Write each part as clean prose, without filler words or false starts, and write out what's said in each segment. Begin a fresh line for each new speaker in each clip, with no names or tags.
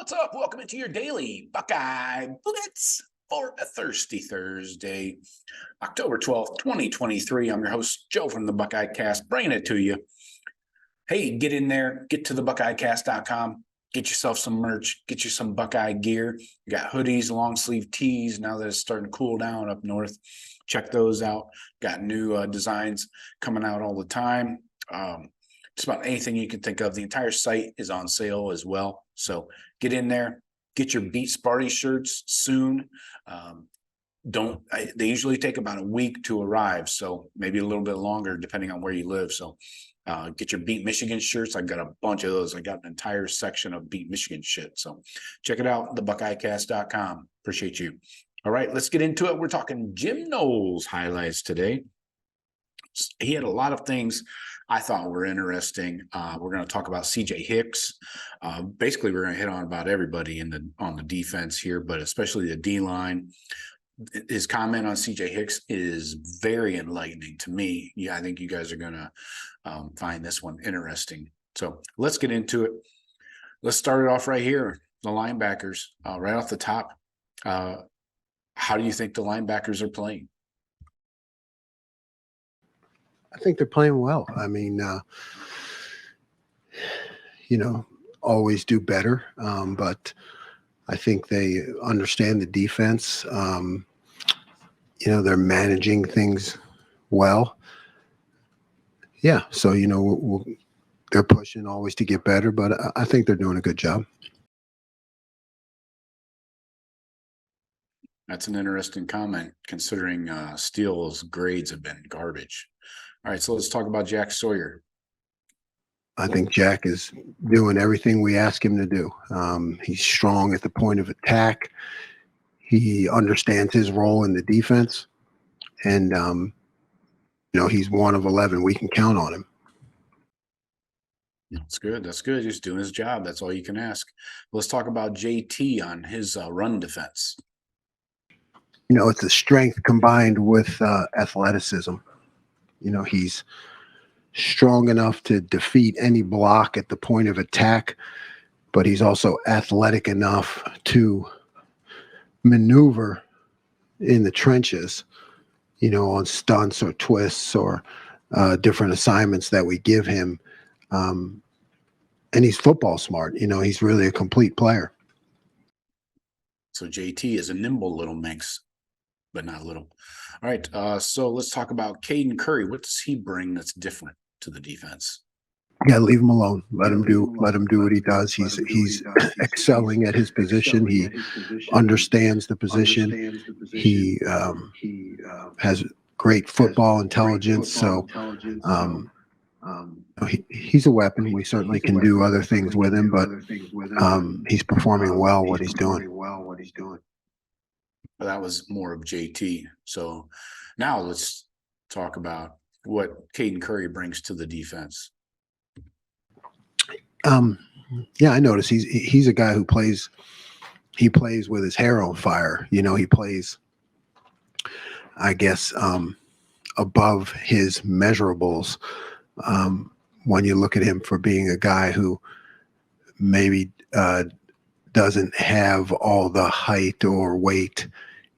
What's up? Welcome into your Daily Buckeye Blitz for a Thirsty Thursday, October 12th, 2023. I'm your host, Joe from the Buckeye Cast, bringing it to you. Hey, get in there, get to the buckeyecast.com, get yourself some merch, get you some Buckeye gear. You got hoodies, long sleeve tees now that it's starting to cool down up north. Check those out. Got new designs coming out all the time. Just about anything you can think of. The entire site is on sale as well. So get in there, get your Beat Sparty shirts soon. They usually take about a week to arrive, so maybe a little bit longer depending on where you live. So get your Beat Michigan shirts. I've got a bunch of those. I got an entire section of Beat Michigan shit. So check it out, thebuckeyecast.com. Appreciate you. All right, let's get into it. We're talking Jim Knowles highlights today. He had a lot of things I thought were interesting. We're going to talk about CJ Hicks. Basically, we're going to hit on about everybody on the defense here, but especially the D-line. His comment on CJ Hicks is very enlightening to me. Yeah, I think you guys are going to find this one interesting. So let's get into it. Let's start it off right here. The linebackers, right off the top. How do you think the linebackers are playing?
I think they're playing well. I mean, always do better, but I think they understand the defense. They're managing things well. Yeah, so, they're pushing always to get better, but I think they're doing a good job.
That's an interesting comment, considering Steele's grades have been garbage. All right, so let's talk about Jack Sawyer.
I think Jack is doing everything we ask him to do. He's strong at the point of attack. He understands his role in the defense. And, he's one of 11. We can count on him.
That's good. That's good. He's doing his job. That's all you can ask. Let's talk about JT on his run defense.
It's a strength combined with athleticism. He's strong enough to defeat any block at the point of attack, but he's also athletic enough to maneuver in the trenches, on stunts or twists or different assignments that we give him. And he's football smart. He's really a complete player.
So JT is a nimble little minx, but not little. All right, so let's talk about Caden Curry. What does he bring that's different to the defense?
Yeah, leave him alone. Let him do what he does. He's excelling at his position. He understands the position. He has great football intelligence. So he's a weapon. We certainly can do other things with him, but he's performing well what he's doing.
Well, that was more of JT. So now let's talk about what Caden Curry brings to the defense.
Yeah, I noticed he's a guy who plays. He plays with his hair on fire. He plays, I guess, above his measurables. When you look at him for being a guy who maybe doesn't have all the height or weight,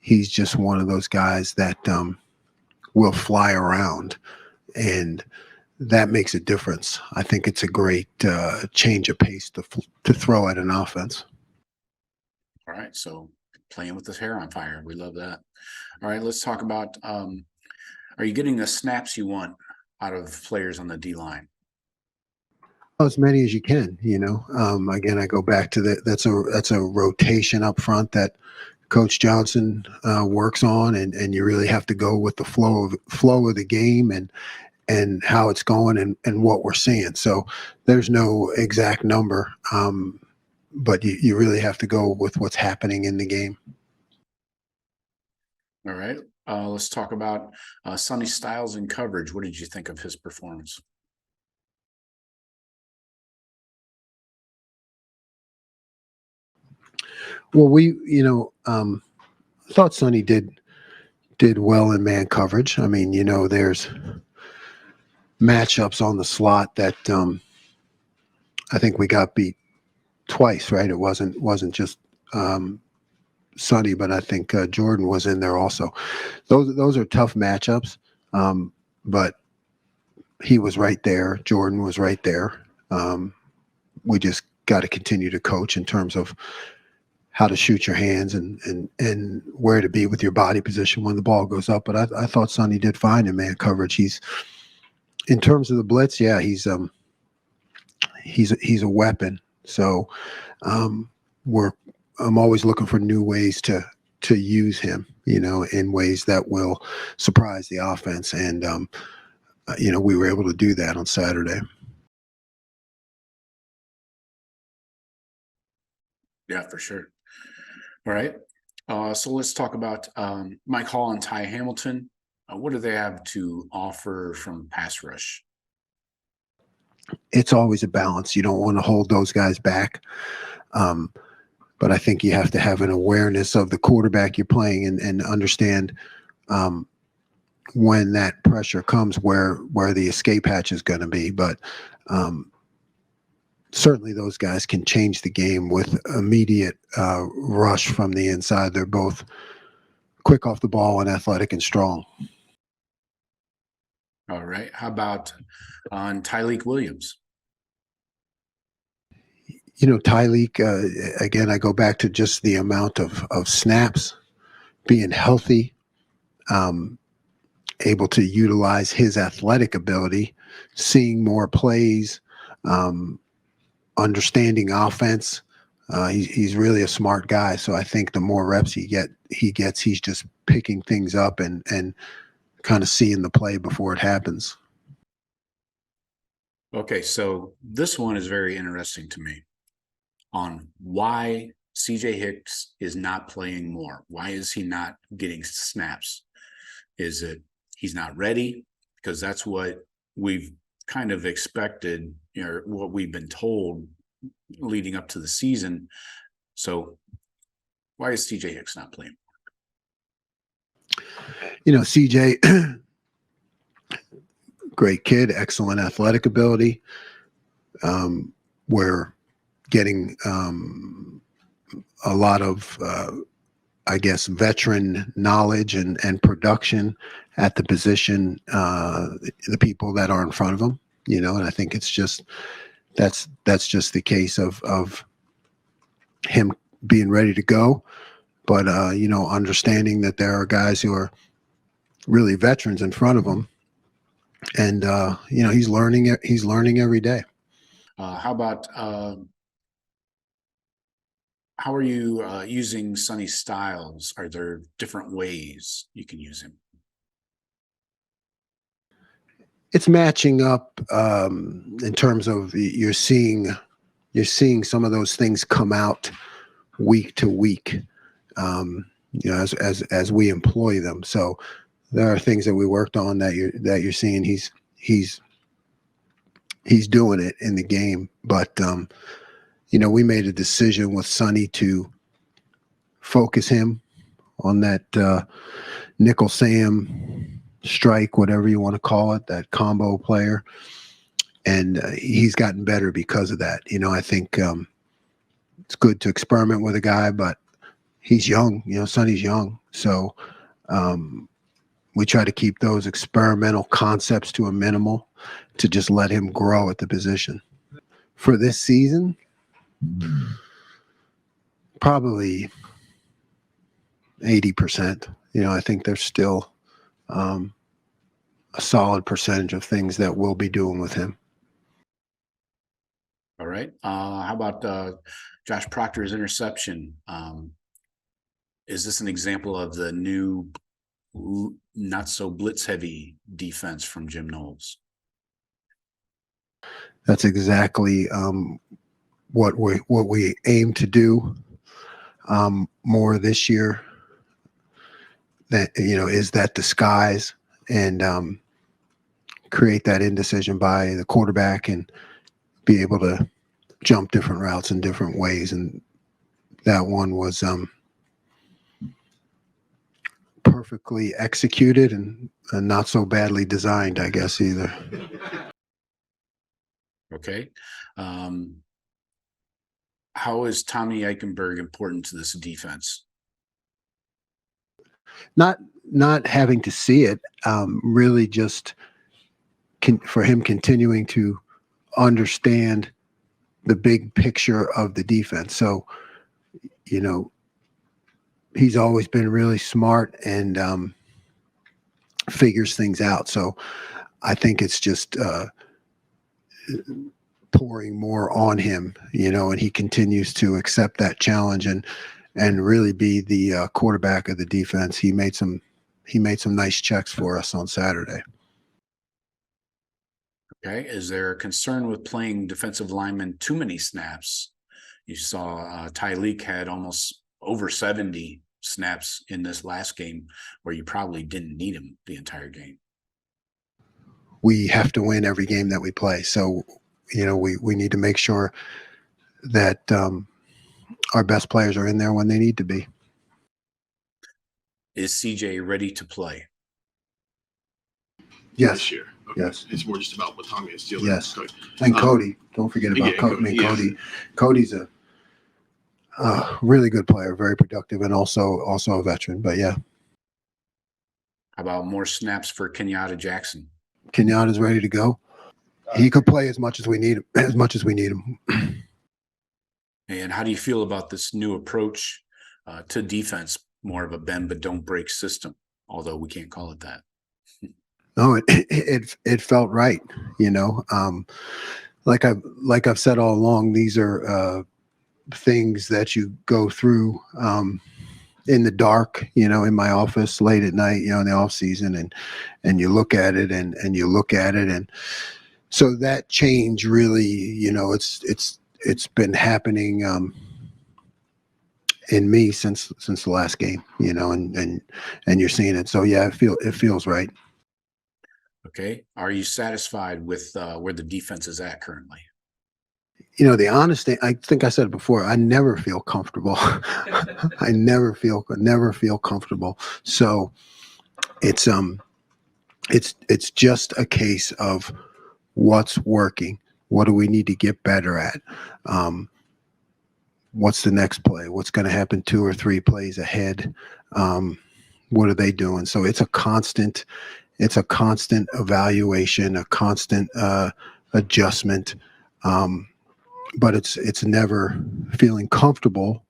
he's just one of those guys that will fly around, and that makes a difference. I think it's a great change of pace to throw at an offense.
All right, so playing with his hair on fire, we love that. All right, let's talk about, are you getting the snaps you want out of players on the D-line?
As many as you can, again, I go back to that's a rotation up front that Coach Johnson works on, and you really have to go with the flow of the game and how it's going and what we're seeing. So there's no exact number, but you really have to go with what's happening in the game.
All right, let's talk about Sonny Styles in coverage. What did you think of his performance?
Well, thought Sonny did well in man coverage. I mean, there's matchups on the slot that I think we got beat twice, right? It wasn't just Sonny, but I think Jordan was in there also. Those are tough matchups, but he was right there. Jordan was right there. We just got to continue to coach in terms of how to shoot your hands and where to be with your body position when the ball goes up. But I thought Sonny did fine in man coverage. He's in terms of the blitz, yeah, he's a weapon. So we're I'm always looking for new ways to use him, in ways that will surprise the offense. And we were able to do that on Saturday.
Yeah, for sure. All right. So let's talk about Mike Hall and Ty Hamilton. What do they have to offer from pass rush?
It's always a balance. You don't want to hold those guys back. But I think you have to have an awareness of the quarterback you're playing and understand when that pressure comes where the escape hatch is going to be. But certainly those guys can change the game with immediate rush from the inside. They're both quick off the ball and athletic and strong.
All right. How about on Tyleek Williams?
Tyleek, again, I go back to just the amount of snaps, being healthy, able to utilize his athletic ability, seeing more plays, understanding offense. He's really a smart guy. So I think the more reps he gets, he's just picking things up and kind of seeing the play before it happens.
Okay, so this one is very interesting to me on why CJ Hicks is not playing more. Why is he not getting snaps? Is it he's not ready? Because that's what we've kind of expected, what we've been told leading up to the season. So why is CJ Hicks not playing?
CJ, great kid, excellent athletic ability. We're getting a lot of, veteran knowledge and production at the position, the people that are in front of him, and I think it's just that's just the case of him being ready to go. But, understanding that there are guys who are really veterans in front of him. And, he's learning every day.
How about how are you using Sonny Styles? Are there different ways you can use him?
It's matching up in terms of you're seeing some of those things come out week to week, as we employ them. So there are things that we worked on that you're seeing he's doing it in the game. But we made a decision with Sonny to focus him on that nickel Sam strike, whatever you want to call it, that combo player. And he's gotten better because of that. I think it's good to experiment with a guy, but he's young. Sonny's young. So we try to keep those experimental concepts to a minimal to just let him grow at the position. For this season, probably 80%. I think there's still a solid percentage of things that we'll be doing with him.
All right. How about Josh Proctor's interception? Is this an example of the new, not so blitz heavy defense from Jim Knowles?
That's exactly what we aim to do more this year. That is that disguise and create that indecision by the quarterback and be able to jump different routes in different ways. And that one was perfectly executed and not so badly designed, I guess, either.
Okay. How is Tommy Eichenberg important to this defense?
Not not having to see it, really just for him continuing to understand the big picture of the defense. So, you know, he's always been really smart and figures things out. So I think it's just pouring more on him, and he continues to accept that challenge and really be the quarterback of the defense. He made some nice checks for us on Saturday.
Okay. Is there a concern with playing defensive linemen too many snaps? You saw Tyleek had almost over 70 snaps in this last game where you probably didn't need him the entire game.
We have to win every game that we play. So, we need to make sure that our best players are in there when they need to be.
Is CJ ready to play?
Yes.
This year. Okay.
Yes.
It's more just about what Tommy is still.
Yes. And Cody. Don't forget about
yeah,
Cody. Cody's a really good player, very productive, and also a veteran. But yeah.
How about more snaps for Kenyatta Jackson?
Kenyatta's ready to go. He could play as much as we need him.
And how do you feel about this new approach to defense? More of a bend but don't break system, although we can't call it that.
No, it felt right. Like I've said all along, these are things that you go through in the dark, in my office late at night, in the off season, and you look at it and you look at it, and so that change really, it's been happening in me since the last game, and you're seeing it. So yeah, it feels right.
Okay. Are you satisfied with where the defense is at currently?
The honest thing, I think I said it before, I never feel comfortable. I never feel comfortable. So it's just a case of what's working. What do we need to get better at? What's the next play? What's going to happen 2 or 3 plays ahead? What are they doing? So it's a constant evaluation, a constant adjustment. But it's never feeling comfortable,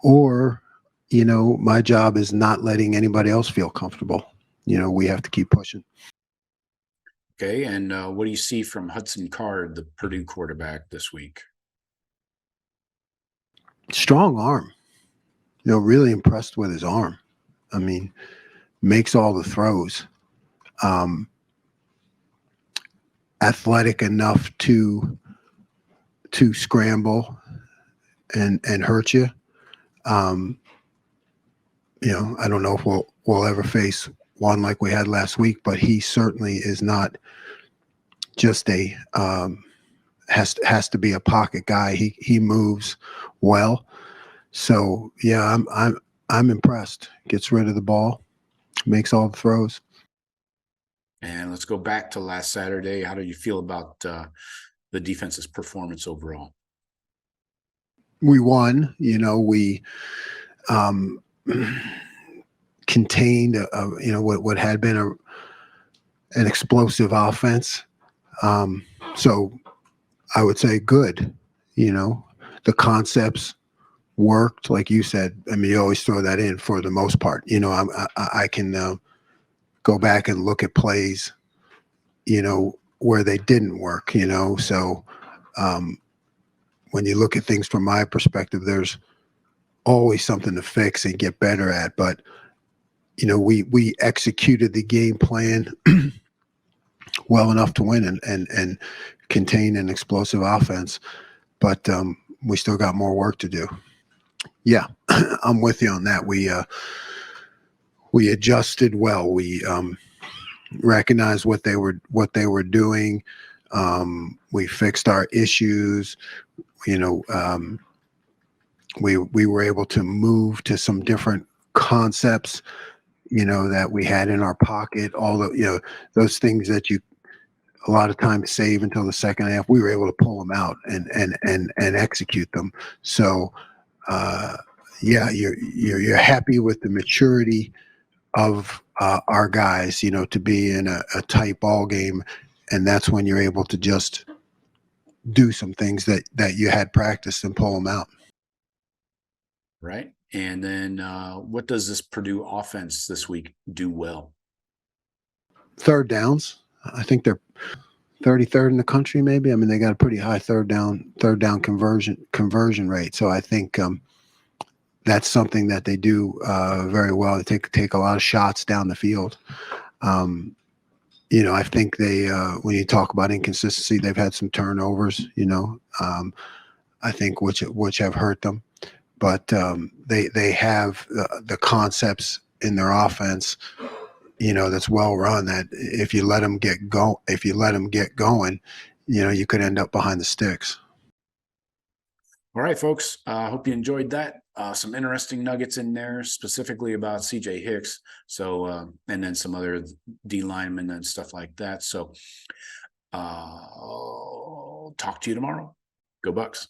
or, my job is not letting anybody else feel comfortable. We have to keep pushing.
Okay. And what do you see from Hudson Card, the Purdue quarterback, this week?
Strong arm, really impressed with his arm. I mean, makes all the throws. Athletic enough to scramble and hurt you. I don't know if we'll ever face one like we had last week, but he certainly is not just has to be a pocket guy. He moves well. So yeah, I'm impressed. Gets rid of the ball, makes all the throws.
And let's go back to last Saturday. How do you feel about the defense's performance overall?
We won. We contained what had been an explosive offense. So I would say good. The concepts worked, like you said. I mean, you always throw that in for the most part. I can go back and look at plays, where they didn't work. So when you look at things from my perspective, there's always something to fix and get better at. But we executed the game plan well enough to win and contain an explosive offense, but we still got more work to do. Yeah, I'm with you on that. We adjusted well. We recognized what they were doing. We fixed our issues. We were able to move to some different concepts, that we had in our pocket. All the those things that you a lot of times save until the second half. We were able to pull them out and execute them. So yeah, you're happy with the maturity of our guys, you know, to be in a tight ball game, and that's when you're able to just do some things that you had practiced and pull them out.
Right. And then what does this Purdue offense this week do well?
Third downs. I think they're 33rd in the country, maybe. I mean, they got a pretty high third down conversion rate. So I think that's something that they do very well. They take a lot of shots down the field. You know, I think they when you talk about inconsistency, they've had some turnovers. You know, I think which have hurt them, but they have the concepts in their offense, you know, that's well run, that if you let them get going, you know, you could end up behind the sticks.
All right, folks. I hope you enjoyed that. Some interesting nuggets in there, specifically about CJ Hicks. So, and then some other D linemen and stuff like that. So, I'll talk to you tomorrow. Go Bucks.